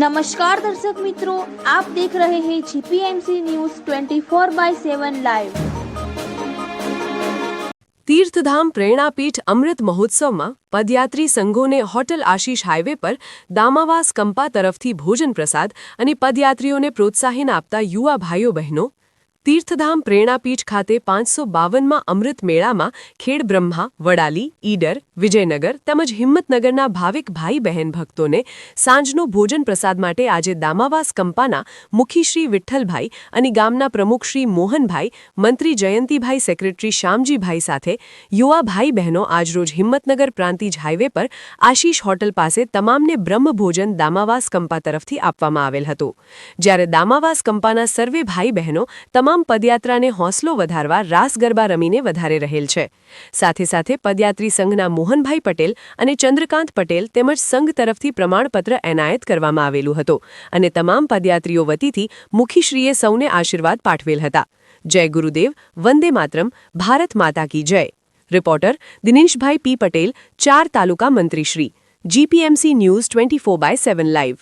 नमस्कार दर्शक मित्रों, आप देख रहे हैं जीपीएमसी न्यूज 24/7 लाइव। तीर्थधाम प्रेरणापीठ अमृत महोत्सवમાં પદયાત્રી સંઘોને હોટલ આશીષ હાઈવે પર દામાવાસ કંપા તરફથી ભોજન પ્રસાદ અને પદયાત્રીઓને પ્રોત્સાહન આપતા યુવા ભાઈઓ બહેનો તીર્થધામ પ્રેરણાપીઠ ખાતે 552માં અમૃત મેળામાં ખેડ બ્રહ્મા, વડાલી, ઈડર, વિજયનગર તેમજ હિંમતનગરના ભાવિક ભાઈ બહેન ભક્તોને સાંજનો ભોજન પ્રસાદ માટે આજે દામાવાસ કંપાના મુખી શ્રી વિઠ્ઠલભાઈ અને ગામના પ્રમુખ શ્રી મોહનભાઈ, મંત્રી જયંતિભાઈ, સેક્રેટરી શ્યામજીભાઈ સાથે યુવા ભાઈ બહેનો આજરોજ હિંમતનગર પ્રાંતિજ હાઈવે પર આશીષ હોટલ પાસે તમામને બ્રહ્મભોજન દામાવાસ કંપા તરફથી આપવામાં આવેલ હતું। જ્યારે દામાવાસ કંપાના સર્વે ભાઈ બહેનો તમામ પદયાત્રાને હોંસલો વધારવા રાસ ગરબા રમીને વધારે રહેલ છે। સાથે સાથે પદયાત્રી સંઘના મોહનભાઈ પટેલ અને ચંદ્રકાંત પટેલ તેમજ સંઘ તરફથી પ્રમાણપત્ર એનાયત કરવામાં આવેલું હતું અને તમામ પદયાત્રીઓ વતીથી મુખીશ્રીએ સૌને આશીર્વાદ પાઠવેલ હતા। જય ગુરુદેવ, વંદે માતરમ, ભારત માતા કી જય। રિપોર્ટર દિનેશભાઈ પી પટેલ, 4 તાલુકા મંત્રીશ્રી, જીપીએમસી ન્યૂઝ 24/7 લાઈવ।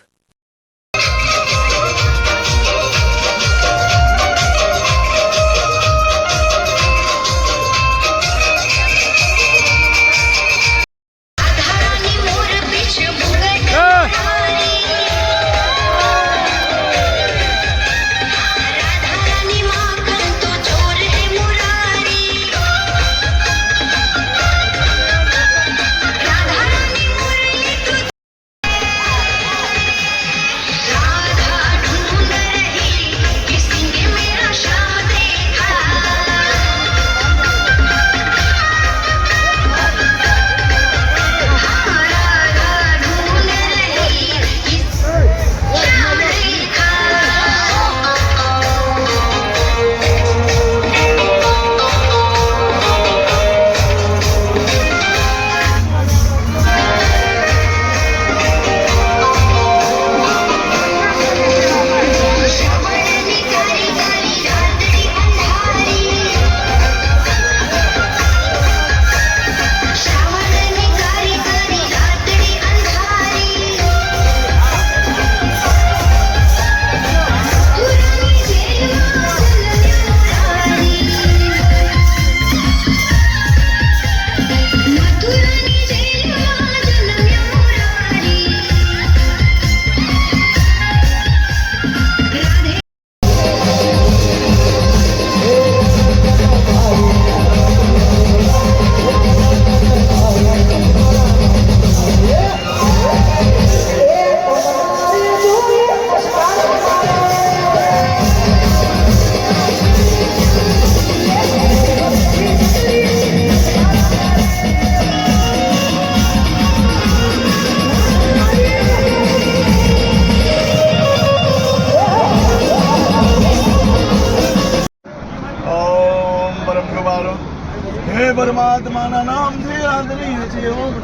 हे परमात्मा नाम से आदरणीय છે ઓમ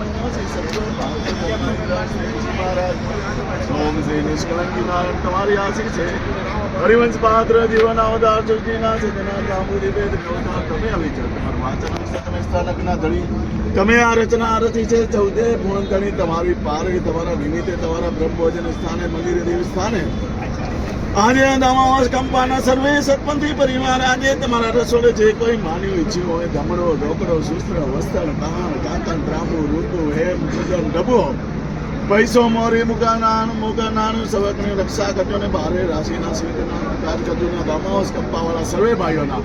से निष्कलंकी नारायण तुम्हारी आशीष है। हरिवंश पात्र जीवन अवतार चुकीना सजना कामुदी वेद कवता તમે અવિચર તમાર વાચન તમે સ્થાનકના ધણી તમે આ રચના રચી છે। 14 પૂર્ણતણી તમારી પારે તમારા નિમિત્તે તમારા બ્રહ્મભોજન સ્થાને મંદિર દેવ સ્થાને આજે દામાવાસ કંપાના સર્વે સત્પંથી પરિવાર આજે તમારા રસોડે જે કોઈ માન્યું ઈચ્છ્યું હોય ધમડો, ઢોકળો, શુસ્ત્ર, વસ્ત્ર, કહાણ, કાંકણ, ત્રાંબુ, રૂપુ, હેમ, પૂજન, ડબો, પૈસો, મોરી, મુકાનાનું સવકની રક્ષા કરજો ને ભારે રાશિના સ્વીકરના કાજ કરજો ને દામાવાસ કંપાવાળા સર્વે ભાઈઓના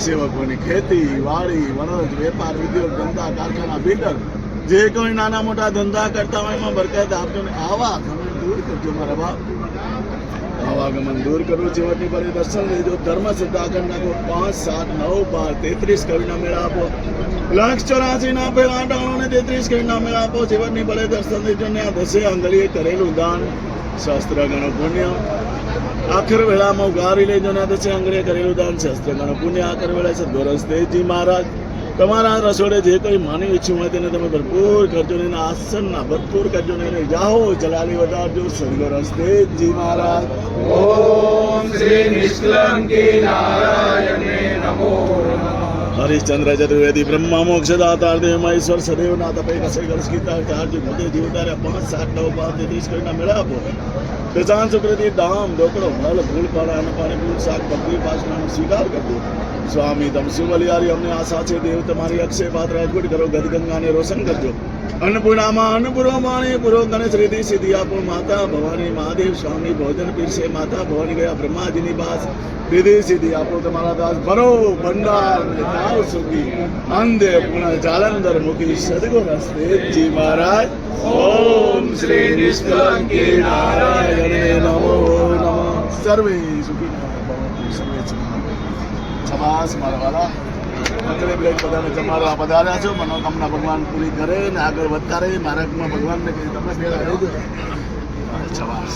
સેવકોની ખેતી, વાડી, વણોજ, વેપાર, ઉદ્યોગ, ધંધા, કારખાના, બિલ્ડર જે કોઈ નાના મોટા ધંધા કરતા હોય એમાં બરકત આપજો ને આવા ગમન દૂર કરજો મારા બાપ। आवागमन दूर करो, जीवन बड़े दर्शन लेजो, धर्म सिद्धा करना को 5, 7, 9, 12, 33 कविना मेरा आपो, 184 ना पे 8 ने 33 कविना मेरा आपो, जीवन बड़े दर्शन लेजो ने आ 10 आंगलीए करेलू दान शास्त्र गण पुण्य आखिर वेला में उगारी लेजो ने 10 आंगलीए करेलू दान शास्त्र गण पुण्य आखिर वेला सद्गुरु तेजी महाराज તમારા રસોડે જે કોઈ માની ઈચ્છું હોય તેને તમે ભરપૂર કરજો ને આસનના ભરપૂર કરજો ને જાઓ જલાલી વધારજો સદગુરુ રસ્તેજી મહારાજ। ઓમ શ્રી નિષ્કલંકી નારાયણે નમો નમઃ। हरिश्चंद्र चतुर्वेदी ब्रह्मा मोक्षदाता देव महेश्वर सदैव नाथ पे कसे गर्स कीता चार जी मोदे जीवतारे 5 7 9 5 30 कोईना मेळा आपो गजान सुकृति दाम डोकड़ो मल फूल पाड़ा अन्न पानी फूल साग बकरी पासना स्वीकार कर दो स्वामी तम शिवलियारी हमने आशा छे देव तुम्हारी अक्षय पात्र अद्भुत करो गदगंगा ने रोशन कर दो अन्नपूर्णा मां अन्नपूर्णा माने पुरो गणेश रिद्धि सिद्धि आपो माता भवानी महादेव स्वामी भोजन पीर से माता भवानी गया ब्रह्मा जी निवास रिद्धि सिद्धि आपो तुम्हारा दास भरो भंडार में दाव सुखी अंधे पुनः जालंधर मुखी सदगुण हस्ते जी महाराज ओम श्री निष्कलंके नारायणे नमो नमः सर्वे सुखी भवन्तु सर्वे सुखी छबास मारवाला મંગળે બ્લેક બધાને જમાડવા પધાર્યા છો મનોકામના ભગવાન પૂરી કરે ને આગળ વધતા રહે માર્ગમાં ભગવાનને કહી તમે ભેગા રહી જાઓ છબાસ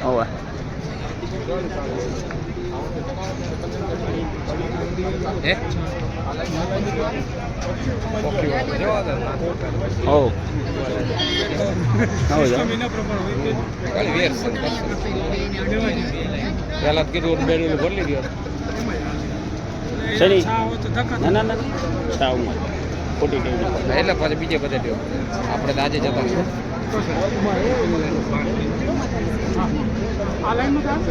Ôi. Eh? Oh. Oh ya. Kali biar. Yalat kidul bedul boleh dia. Sini. ના ના સાવમાં ખોટી ટેવ એટલે પછી બીજે બધે દેવ આપણે તો આજે જતા છીએ આ લાઈનમાં